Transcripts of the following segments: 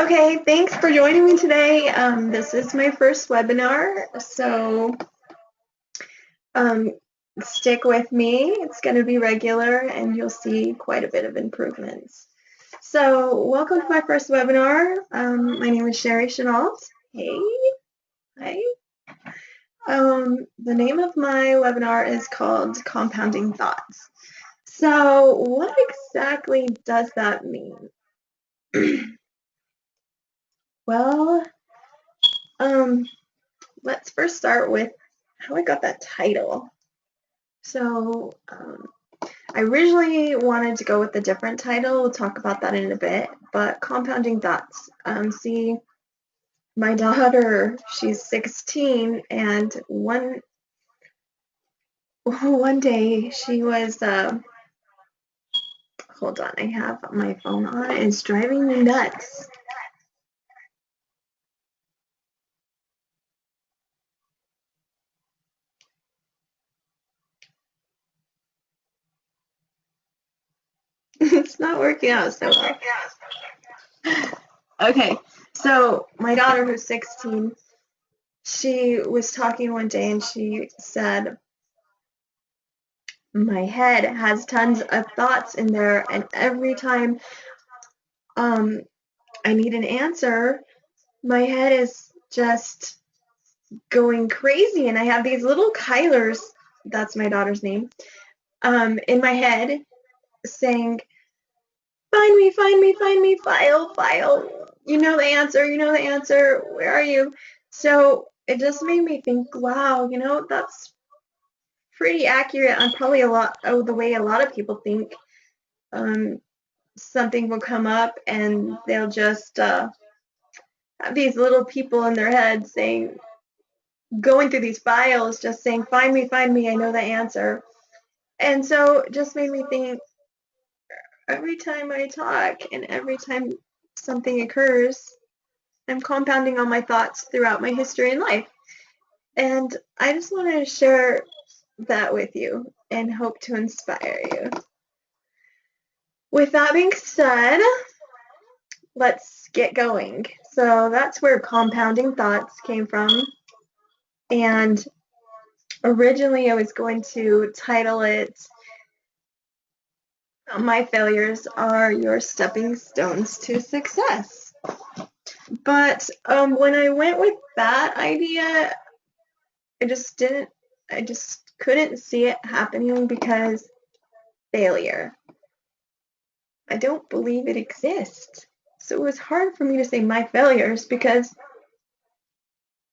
Okay, thanks for joining me today. This is my first webinar, so um, stick with me. It's going to be regular and you'll see quite a bit of improvements. So welcome to my first webinar. My name is Sherrie Chenault. Hey, hi. The name of my webinar is called Compounding Thoughts. So what exactly does that mean? Well, let's first start with how I got that title. So I originally wanted to go with a different title. We'll talk about that in a bit, but Compounding Thoughts. See, my daughter, she's 16, and one day she was, hold on, I have my phone on. It's driving me nuts. It's not working out so well. Okay, so my daughter, who's 16, she was talking one day and she said, my head has tons of thoughts in there, and every time I need an answer, my head is just going crazy, and I have these little Kylers, that's my daughter's name, in my head saying, find me, find me, find me, file, file, you know the answer, where are you? So it just made me think, wow, that's pretty accurate on probably a lot of the way a lot of people think. Something will come up and they'll just have these little people in their head saying, going through these files, just saying, find me, I know the answer. And so it just made me think, every time I talk and every time something occurs, I'm compounding on my thoughts throughout my history in life. And I just wanted to share that with you and hope to inspire you. With that being said, let's get going. So that's where compounding thoughts came from. And originally I was going to title it, My Failures Are Your Stepping Stones to Success. But when I went with that idea, I just couldn't see it happening because failure. I don't believe it exists. So it was hard for me to say my failures because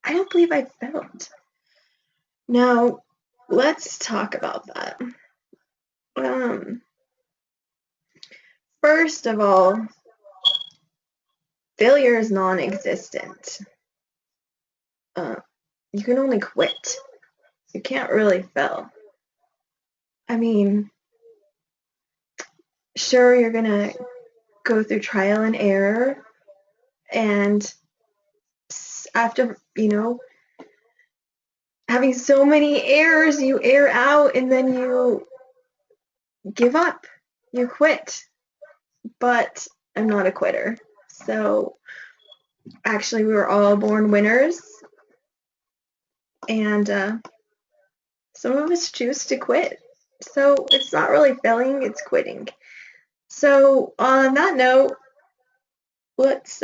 I don't believe I failed. Now, let's talk about that. First of all, failure is non-existent. You can only quit. You can't really fail. I mean, sure, you're gonna go through trial and error, and after, having so many errors, you air out and then you give up. You quit. But I'm not a quitter. So actually, we were all born winners, and some of us choose to quit. So it's not really failing, it's quitting. So on that note, let's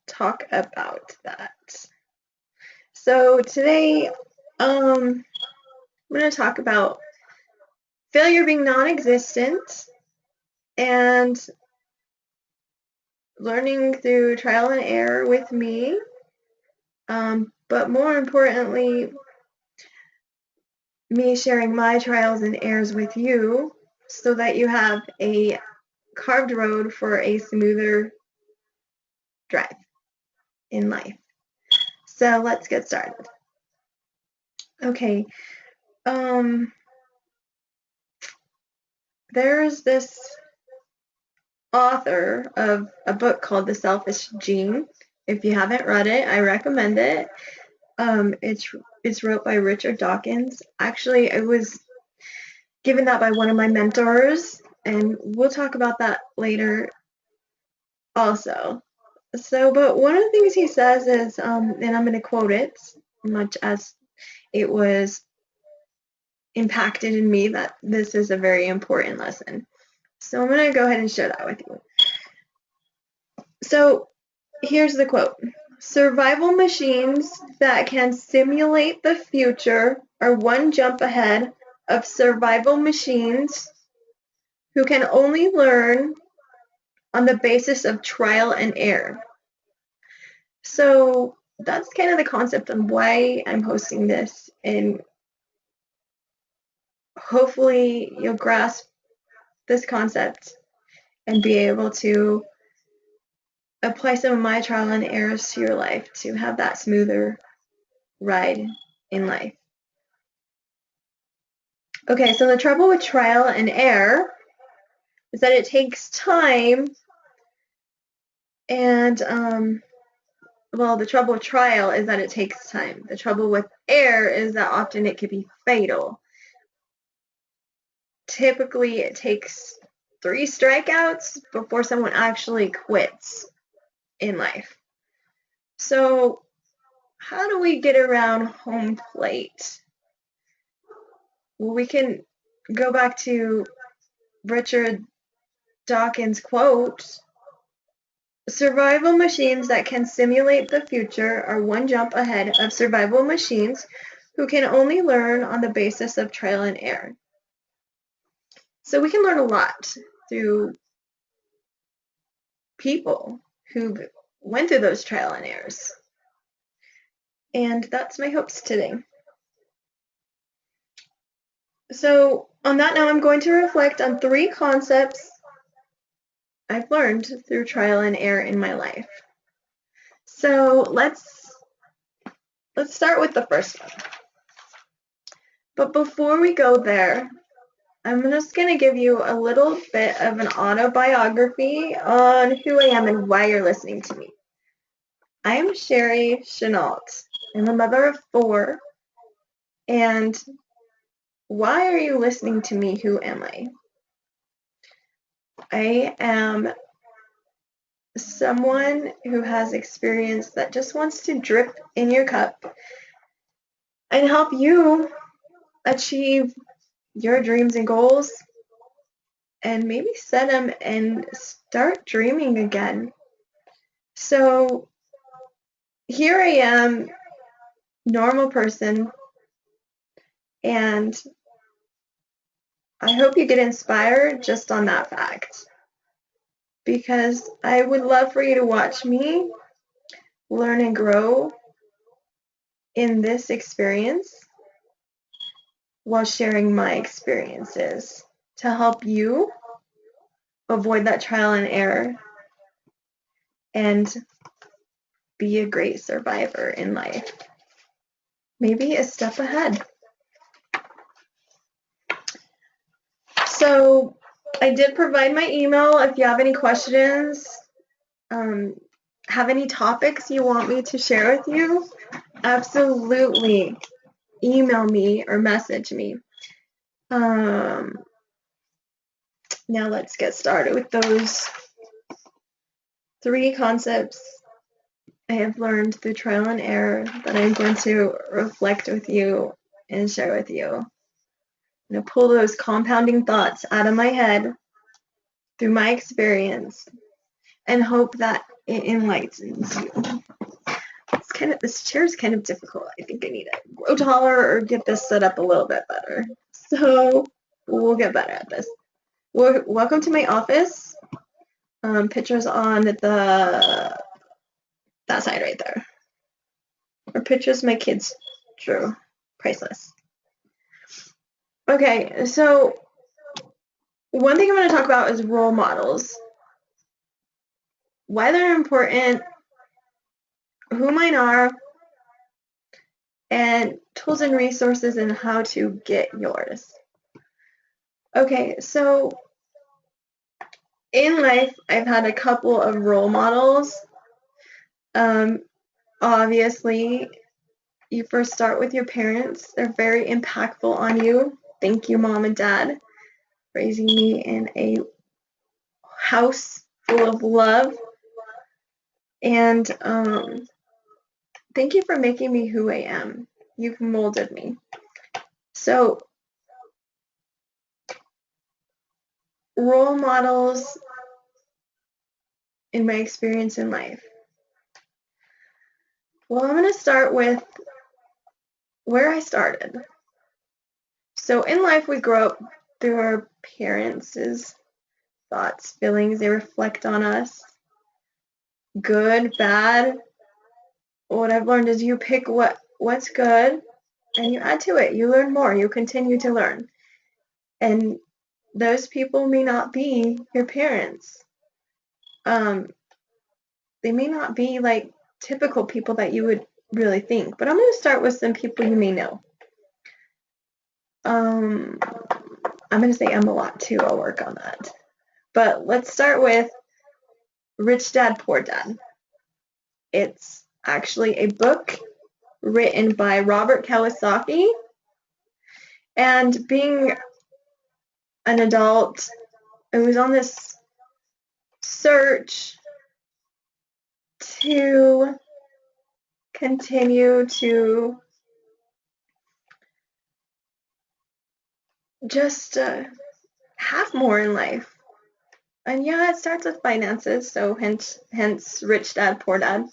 talk about that. So today, I'm going to talk about failure being non-existent and learning through trial and error with me, but more importantly, me sharing my trials and errors with you so that you have a carved road for a smoother drive in life. So let's get started. Okay. There's this author of a book called The Selfish Gene. If you haven't read it, I recommend it. It's wrote by Richard Dawkins. Actually, I was given that by one of my mentors, and we'll talk about that later also. So, but one of the things he says is, and I'm going to quote it, much as it was impacted in me that this is a very important lesson. So I'm going to go ahead and share that with you. So here's the quote. Survival machines that can simulate the future are one jump ahead of survival machines who can only learn on the basis of trial and error. So that's kind of the concept of why I'm hosting this, and hopefully you'll grasp this concept and be able to apply some of my trial and errors to your life to have that smoother ride in life. Okay, so the trouble with trial and error is that it takes time, and well, the trouble with trial is that it takes time. The trouble with error is that often it could be fatal. Typically, it takes 3 strikeouts before someone actually quits in life. So, how do we get around home plate? Well, we can go back to Richard Dawkins' quote. Survival machines that can simulate the future are one jump ahead of survival machines who can only learn on the basis of trial and error. So we can learn a lot through people who went through those trial and errors. And that's my hopes today. So on that note, I'm going to reflect on 3 concepts I've learned through trial and error in my life. So let's start with the first one. But before we go there, I'm just going to give you a little bit of an autobiography on who I am and why you're listening to me. I am Sherrie Chenault. I'm a mother of 4. And why are you listening to me? Who am I? I am someone who has experience that just wants to drip in your cup and help you achieve your dreams and goals, and maybe set them and start dreaming again. So here I am, normal person, and I hope you get inspired just on that fact, because I would love for you to watch me learn and grow in this experience while sharing my experiences to help you avoid that trial and error and be a great survivor in life. Maybe a step ahead. So I did provide my email if you have any questions, have any topics you want me to share with you, absolutely email me or message me. Now let's get started with those 3 concepts I have learned through trial and error that I'm going to reflect with you and share with you. I'm going to pull those compounding thoughts out of my head through my experience and hope that it enlightens you. This chair is kind of difficult. I think I need to grow taller or get this set up a little bit better. So we'll get better at this. Welcome to my office. Pictures on that side right there. Or pictures my kids drew. Priceless. Okay, so one thing I'm going to talk about is role models. Why they're important, who mine are, and tools and resources and how to get yours. Okay, so in life, I've had a couple of role models. Obviously, you first start with your parents. They're very impactful on you. Thank you, Mom and Dad, raising me in a house full of love And thank you for making me who I am. You've molded me. So, role models in my experience in life. Well, I'm going to start with where I started. So in life, we grow up through our parents' thoughts, feelings. They reflect on us, good, bad. What I've learned is you pick what's good and you add to it. You learn more. You continue to learn. And those people may not be your parents. They may not be like typical people that you would really think. But I'm going to start with some people you may know. I'm going to say I'm a lot too. I'll work on that. But let's start with Rich Dad, Poor Dad. It's actually a book written by Robert Kiyosaki. And being an adult, I was on this search to continue to just have more in life. And yeah, it starts with finances, so hence Rich Dad, Poor Dad.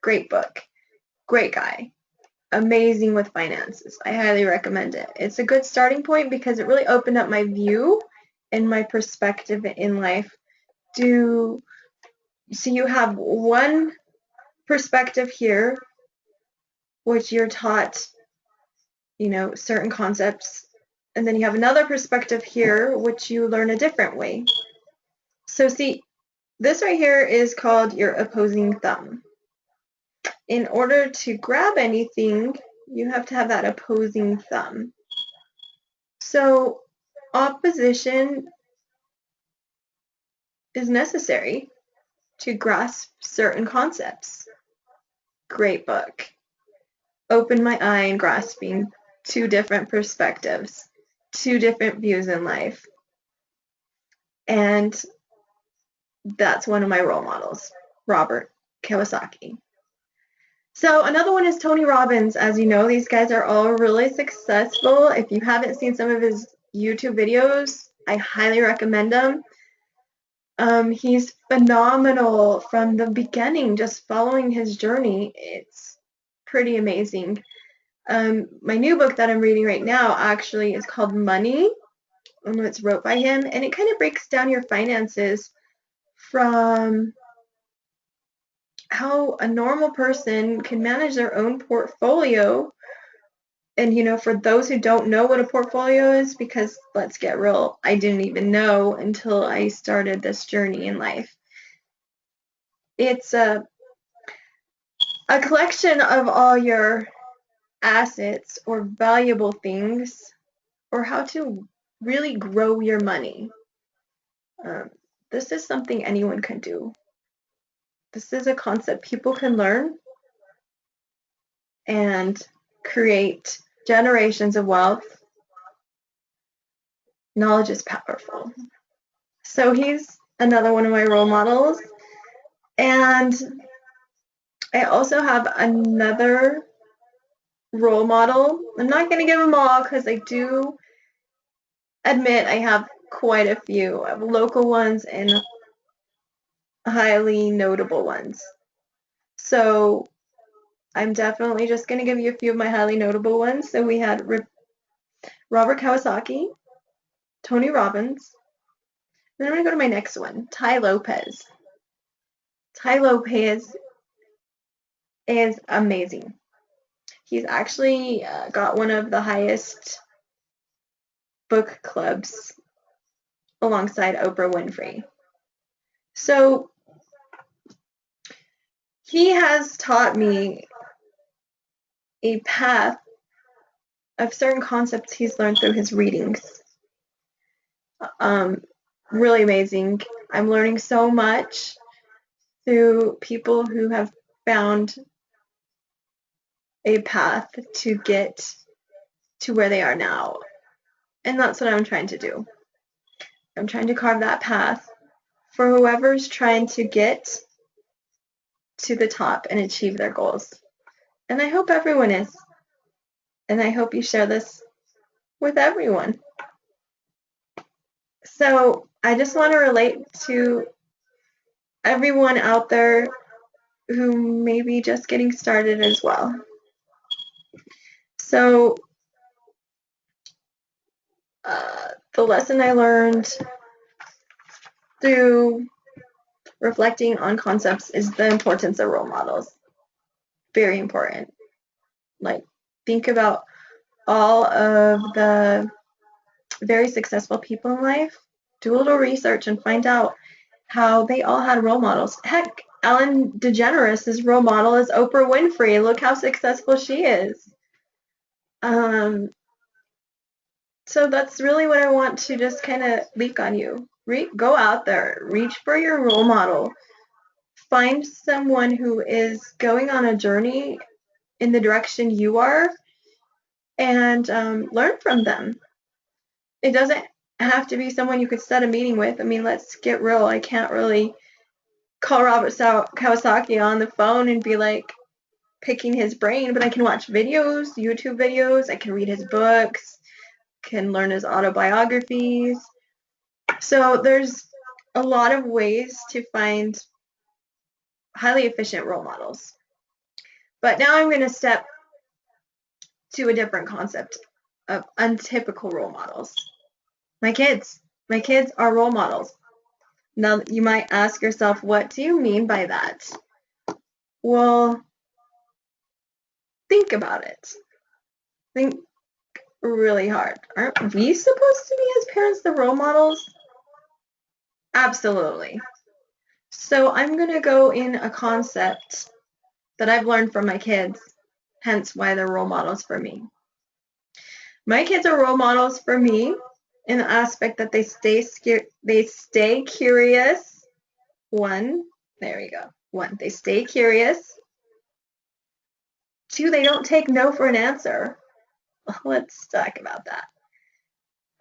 Great book. Great guy. Amazing with finances. I highly recommend it. It's a good starting point because it really opened up my view and my perspective in life. So you have one perspective here, which you're taught, certain concepts, and then you have another perspective here, which you learn a different way. So see, this right here is called your opposing thumb. In order to grab anything, you have to have that opposing thumb. So opposition is necessary to grasp certain concepts. Great book. Opened my eye in grasping two different perspectives, two different views in life. And that's one of my role models, Robert Kiyosaki. So another one is Tony Robbins. As you know, these guys are all really successful. If you haven't seen some of his YouTube videos, I highly recommend them. He's phenomenal from the beginning, just following his journey. It's pretty amazing. My new book that I'm reading right now actually is called Money, and it's wrote by him, and it kind of breaks down your finances from how a normal person can manage their own portfolio. And for those who don't know what a portfolio is, because let's get real, I didn't even know until I started this journey in life. It's a collection of all your assets or valuable things, or how to really grow your money. This is something anyone can do. This is a concept people can learn and create generations of wealth. Knowledge is powerful. So he's another one of my role models. And I also have another role model. I'm not going to give them all because I do admit I have quite a few. I have local ones and highly notable ones. So I'm definitely just going to give you a few of my highly notable ones. So we had Robert Kiyosaki, Tony Robbins. Then I'm going to go to my next one, Tai Lopez. Tai Lopez is amazing. He's actually got one of the highest book clubs alongside Oprah Winfrey. So he has taught me a path of certain concepts he's learned through his readings. Really amazing. I'm learning so much through people who have found a path to get to where they are now. And that's what I'm trying to do. I'm trying to carve that path for whoever's trying to get to the top and achieve their goals. And I hope everyone is. And I hope you share this with everyone. So I just want to relate to everyone out there who may be just getting started as well. So the lesson I learned through reflecting on concepts is the importance of role models. Very important. Like, think about all of the very successful people in life. Do a little research and find out how they all had role models. Heck, Ellen DeGeneres' role model is Oprah Winfrey. Look how successful she is. So that's really what I want to just kind of leak on you. Go out there, reach for your role model. Find someone who is going on a journey in the direction you are, and learn from them. It doesn't have to be someone you could set a meeting with. I mean, let's get real. I can't really call Robert Kawasaki on the phone and be like picking his brain, but I can watch videos, YouTube videos. I can read his books, can learn his autobiographies. So there's a lot of ways to find highly efficient role models. But now I'm going to step to a different concept of untypical role models. My kids are role models. Now you might ask yourself, what do you mean by that? Well, think about it. Think really hard. Aren't we supposed to be, as parents, the role models? Absolutely. So I'm going to go in a concept that I've learned from my kids, hence why they're role models for me. My kids are role models for me in the aspect that they stay curious. One, there we go. One, they stay curious. Two, they don't take no for an answer. Let's talk about that.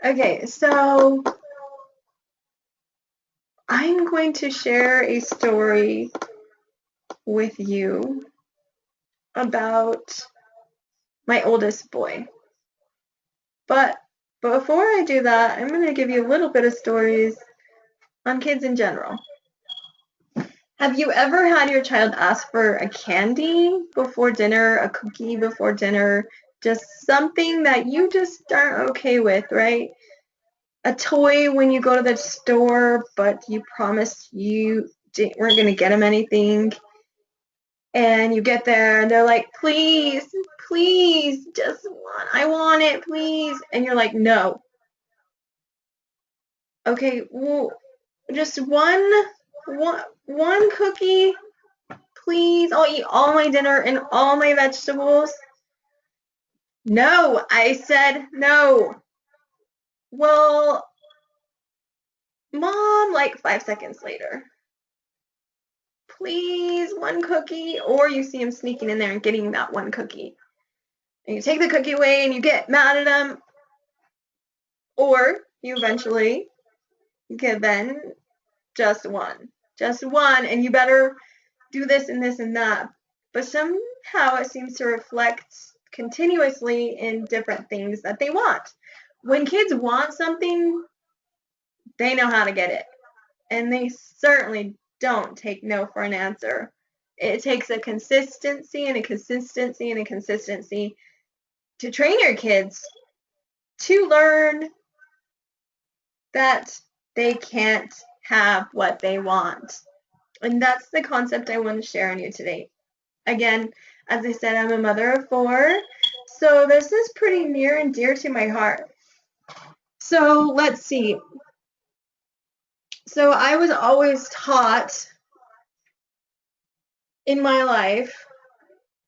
Okay, so I'm going to share a story with you about my oldest boy. But before I do that, I'm going to give you a little bit of stories on kids in general. Have you ever had your child ask for a candy before dinner, a cookie before dinner, just something that you just aren't okay with, right? A toy when you go to the store, but you promised you weren't going to get them anything. And you get there and they're like, please, please, I want it, please. And you're like, no. Okay, well, just one cookie, please. I'll eat all my dinner and all my vegetables. No, I said no. Well, Mom, like 5 seconds later, please, one cookie. Or you see him sneaking in there and getting that one cookie. And you take the cookie away and you get mad at him. Or you eventually give then just one, and you better do this and this and that. But somehow it seems to reflect continuously in different things that they want. When kids want something, they know how to get it. And they certainly don't take no for an answer. It takes a consistency and a consistency and a consistency to train your kids to learn that they can't have what they want. And that's the concept I want to share on you today. Again, as I said, I'm a mother of 4, so this is pretty near and dear to my heart. So let's see. So I was always taught in my life,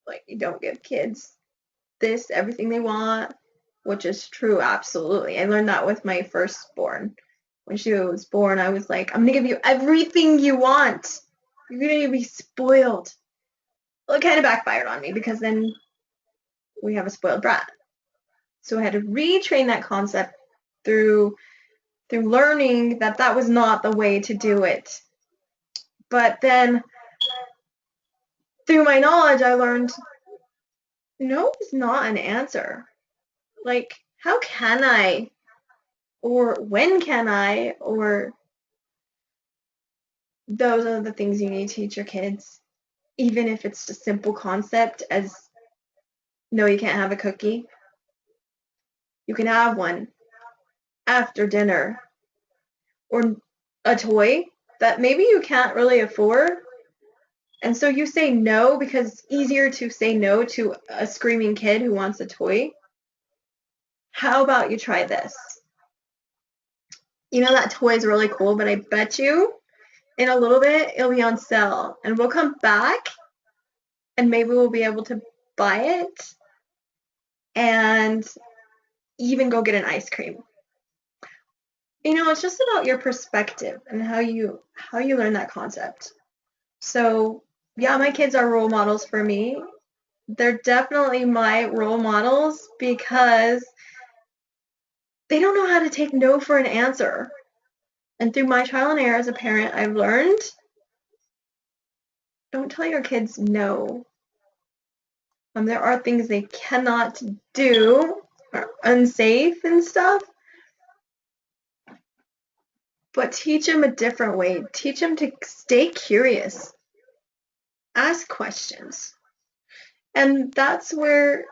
like, you don't give kids everything they want, which is true, absolutely. I learned that with my firstborn. When she was born, I was like, I'm going to give you everything you want. You're going to be spoiled. Well, it kind of backfired on me because then we have a spoiled brat. So I had to retrain that concept through learning that was not the way to do it. But then through my knowledge, I learned no is not an answer. Like, how can I? Or when can I? Or those are the things you need to teach your kids, even if it's a simple concept as no, you can't have a cookie. You can have one after dinner, or a toy that maybe you can't really afford. And so you say no because it's easier to say no to a screaming kid who wants a toy. How about you try this? You know that toy is really cool, but I bet you in a little bit it'll be on sale and we'll come back and maybe we'll be able to buy it and even go get an ice cream. It's just about your perspective and how you learn that concept. So, yeah, my kids are role models for me. They're definitely my role models because they don't know how to take no for an answer. And through my trial and error as a parent, I've learned don't tell your kids no. There are things they cannot do, or unsafe and stuff, but teach them a different way. Teach them to stay curious, ask questions. And that's where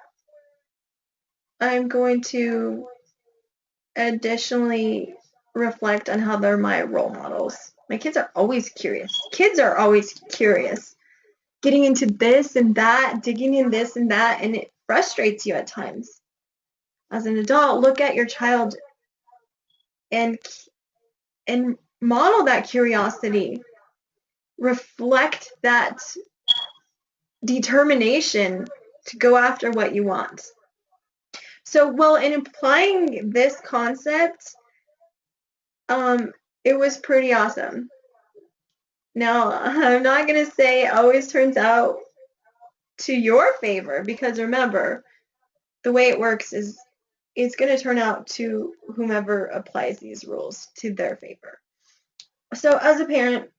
I'm going to additionally reflect on how they're my role models. My kids are always curious. Kids are always curious, getting into this and that, digging in this and that, and it frustrates you at times. As an adult, look at your child and model that curiosity. Reflect that determination to go after what you want. So, well, in applying this concept, it was pretty awesome. Now, I'm not going to say it always turns out to your favor because remember, the way it works is it's going to turn out to whomever applies these rules to their favor. So, as a parent,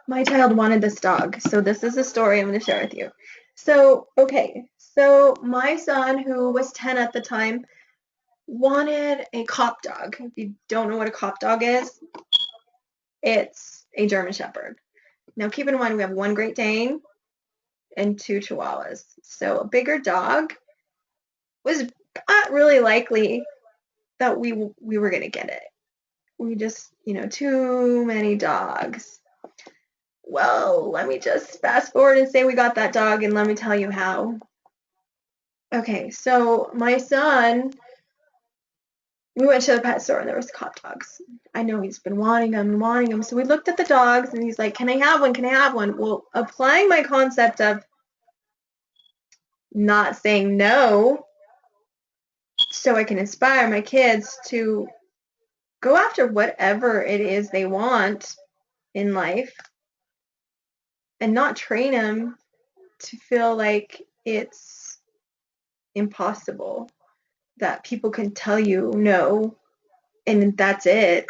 my child wanted this dog. So, this is a story I'm going to share with you. So, okay. So, my son, who was 10 at the time, wanted a cop dog. If you don't know what a cop dog is, it's a German Shepherd. Now, keep in mind, we have one Great Dane and two Chihuahuas. So, a bigger dog was not really likely that we were going to get it. We just, too many dogs. Well, let me just fast forward and say we got that dog, and let me tell you how. Okay, so my son, we went to the pet store and there was cop dogs. I know he's been wanting them. So we looked at the dogs and he's like, can I have one? Can I have one? Well, applying my concept of not saying no so I can inspire my kids to go after whatever it is they want in life and not train them to feel like it's impossible, that people can tell you no and that's it.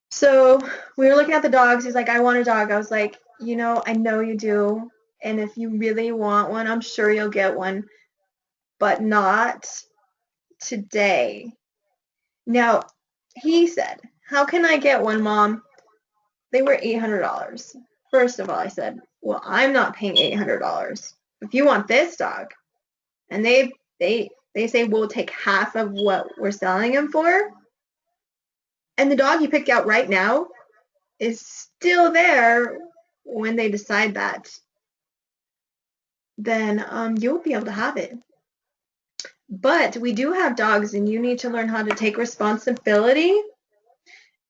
So we were looking at the dogs. He's like, I want a dog. I was like, I know you do. And if you really want one, I'm sure you'll get one, but not today. Now, he said, how can I get one, Mom? They were $800. First of all, I said, well, I'm not paying $800. If you want this dog, and they say we'll take half of what we're selling him for, and the dog you pick out right now is still there when they decide that, then you'll be able to have it. But we do have dogs, and you need to learn how to take responsibility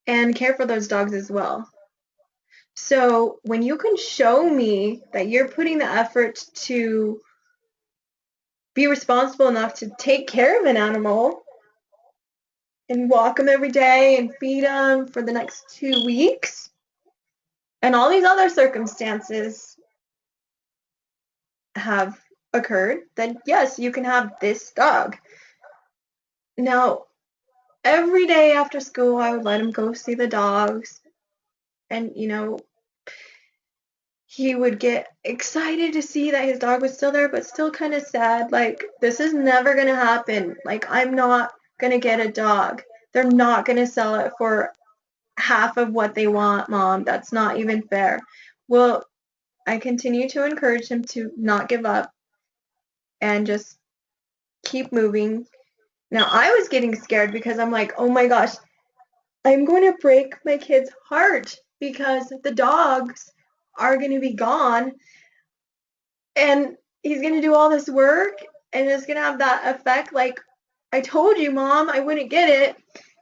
and care for those dogs as well. So when you can show me that you're putting the effort to be responsible enough to take care of an animal and walk them every day and feed them for the next 2 weeks, and all these other circumstances have occurred, then yes, you can have this dog. Now, every day after school, I would let him go see the dogs, and he would get excited to see that his dog was still there, but still kind of sad. Like, this is never going to happen. Like, I'm not going to get a dog. They're not going to sell it for half of what they want, Mom. That's not even fair. Well, I continue to encourage him to not give up and just keep moving. Now, I was getting scared because I'm like, oh my gosh, I'm going to break my kid's heart because the dogs are going to be gone and he's going to do all this work and it's going to have that effect. Like, I told you, Mom, I wouldn't get it.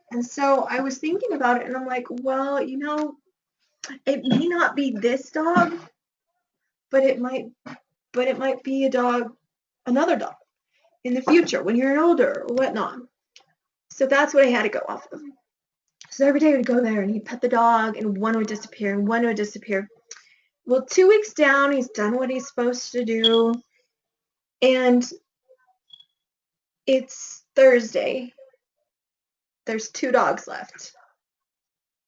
And so I was thinking about it and I'm like, well, it may not be this dog, but it might be another dog in the future when you're older or whatnot. So that's what I had to go off of. So every day I would go there and he'd pet the dog and one would disappear and one would disappear. Well, 2 weeks down, he's done what he's supposed to do. And it's Thursday. There's 2 dogs left.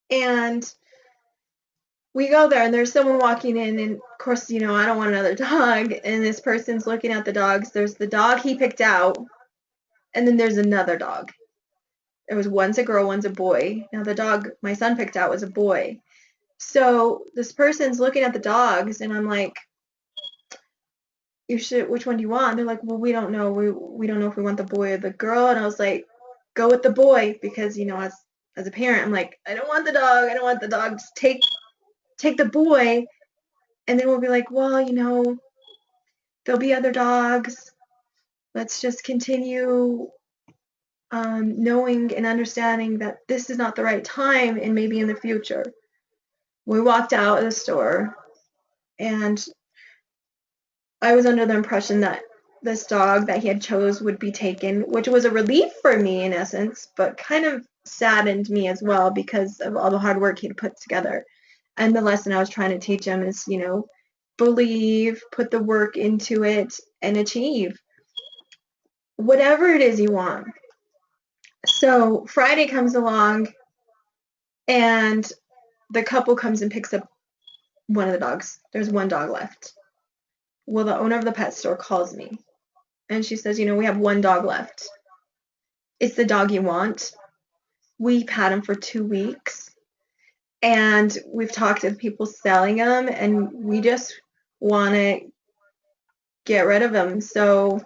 And we go there and there's someone walking in and of course, I don't want another dog. And this person's looking at the dogs. There's the dog he picked out. And then there's another dog. There was one's a girl, one's a boy. Now the dog my son picked out was a boy. So this person's looking at the dogs and I'm like, which one do you want? And they're like, well, we don't know. We don't know if we want the boy or the girl. And I was like, go with the boy because, as a parent, I'm like, I don't want the dog. I don't want the dog. Just take the boy. And then we'll be like, well, there'll be other dogs. Let's just continue knowing and understanding that this is not the right time and maybe in the future. We walked out of the store and I was under the impression that this dog that he had chose would be taken, which was a relief for me in essence, but kind of saddened me as well because of all the hard work he'd put together. And the lesson I was trying to teach him is, believe, put the work into it, and achieve whatever it is you want. So Friday comes along and the couple comes and picks up one of the dogs. There's one dog left. Well, the owner of the pet store calls me and she says, we have one dog left. It's the dog you want. We've had him for 2 weeks and we've talked to the people selling him and we just want to get rid of him. So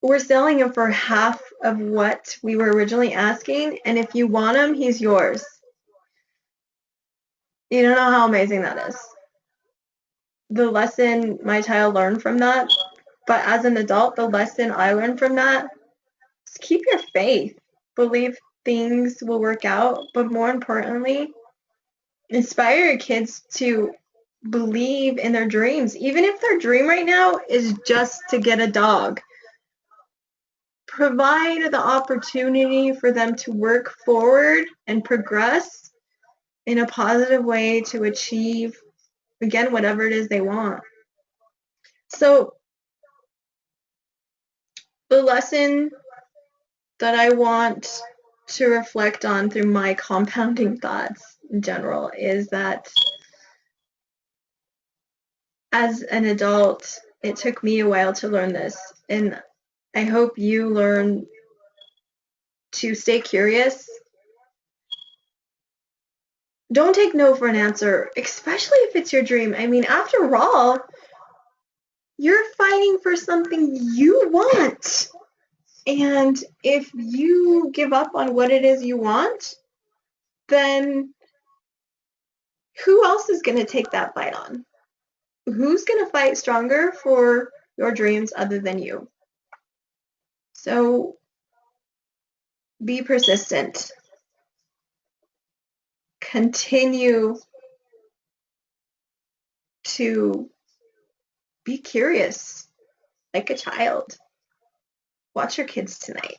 we're selling him for half of what we were originally asking. And if you want him, he's yours. You don't know how amazing that is. The lesson my child learned from that, but as an adult, the lesson I learned from that is keep your faith. Believe things will work out, but more importantly, inspire your kids to believe in their dreams. Even if their dream right now is just to get a dog, provide the opportunity for them to work forward and progress in a positive way to achieve, again, whatever it is they want. So the lesson that I want to reflect on through my compounding thoughts in general is that as an adult, it took me a while to learn this, and I hope you learn to stay curious. Don't take no for an answer, especially if it's your dream. I mean, after all, you're fighting for something you want. And if you give up on what it is you want, then who else is going to take that fight on? Who's going to fight stronger for your dreams other than you? So be persistent. Continue to be curious like a child. Watch your kids tonight.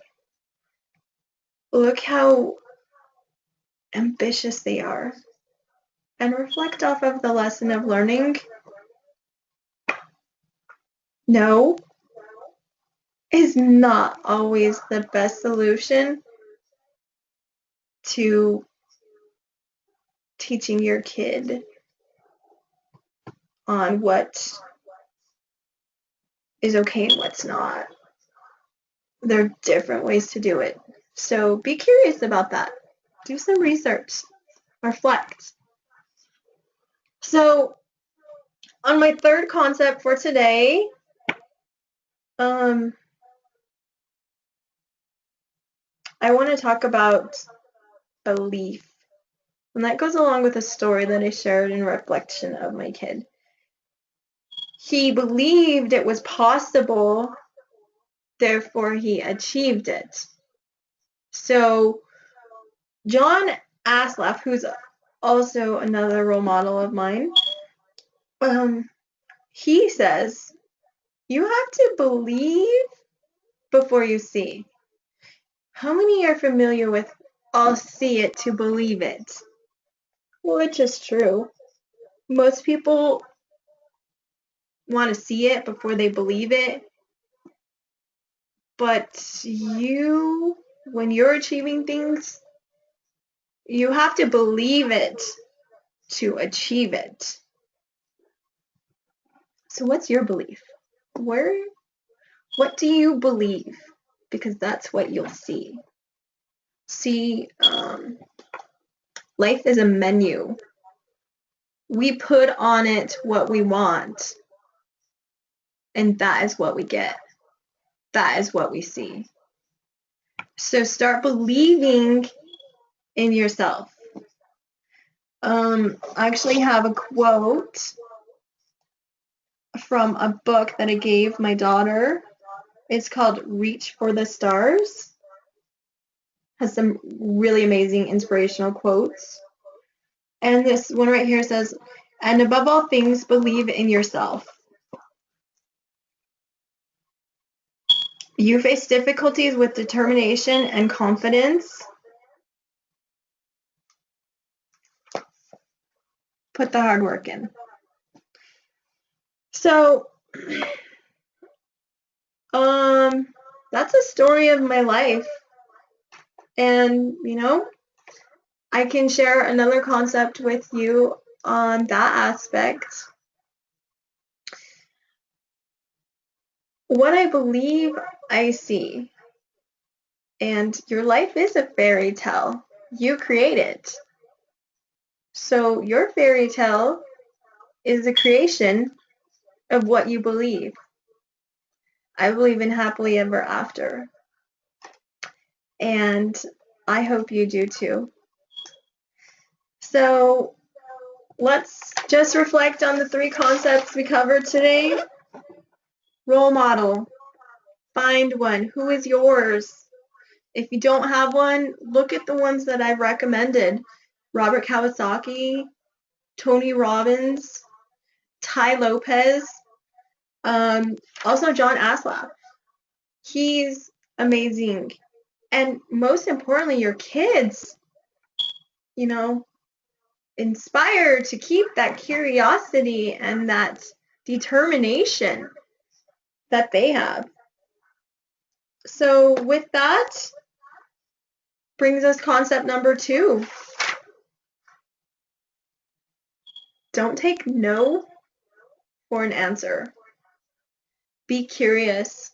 Look how ambitious they are. And reflect off of the lesson of learning. No is not always the best solution to teaching your kid on what is okay and what's not. There are different ways to do it. So be curious about that. Do some research. Reflect. So on my third concept for today, I want to talk about belief. And that goes along with a story that I shared in reflection of my kid. He believed it was possible, therefore he achieved it. So John Aslaf, who's also another role model of mine, he says, you have to believe before you see. How many are familiar with I'll see it to believe it? Which is true. Most people want to see it before they believe it. But when you're achieving things, you have to believe it to achieve it. So what's your belief? What do you believe? Because that's what you'll see. See, life is a menu. We put on it what we want, and that is what we get. That is what we see. So start believing in yourself. I actually have a quote from a book that I gave my daughter. It's called Reach for the Stars. Has some really amazing inspirational quotes. And this one right here says, and above all things, believe in yourself. You face difficulties with determination and confidence. Put the hard work in. So, that's a story of my life. And, I can share another concept with you on that aspect. What I believe, I see. And your life is a fairy tale. You create it. So your fairy tale is a creation of what you believe. I believe in happily ever after. And I hope you do too. So let's just reflect on the 3 concepts we covered today. Role model. Find one. Who is yours? If you don't have one, look at the ones that I've recommended. Robert Kawasaki, Tony Robbins, Ty Lopez, also John Aslaf. He's amazing. And most importantly, your kids, inspire to keep that curiosity and that determination that they have. So with that, brings us concept number 2. Don't take no for an answer. Be curious.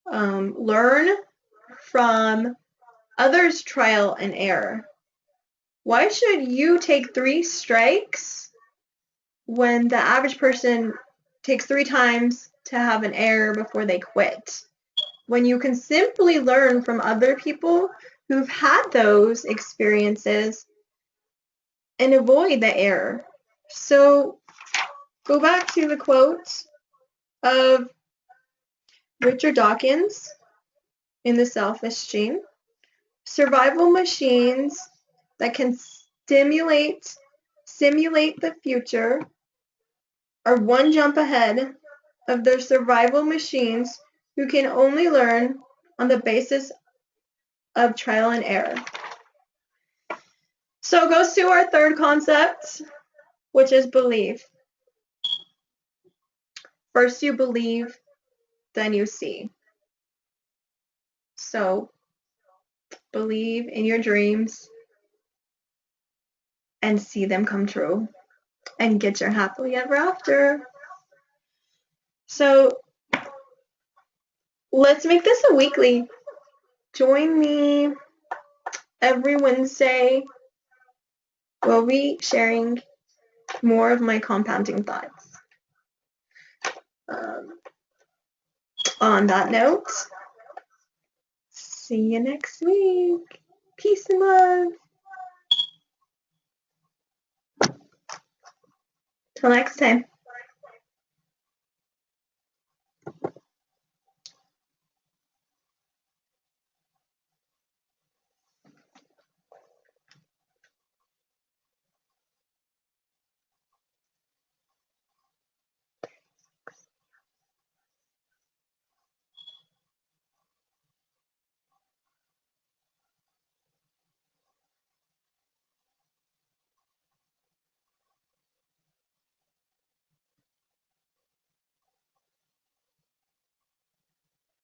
Learn from others' trial and error. Why should you take 3 strikes when the average person takes 3 times to have an error before they quit? When you can simply learn from other people who've had those experiences and avoid the error. So go back to the quote of Richard Dawkins in The Selfish Gene. Survival machines that can simulate the future are one jump ahead of their survival machines who can only learn on the basis of trial and error. So it goes to our third concept, which is belief. First you believe, then you see. So believe in your dreams and see them come true. and get your happily ever after. So let's make this a weekly. Join me every Wednesday. We'll be sharing more of my compounding thoughts. On that note, see you next week. Peace and love. Till next time.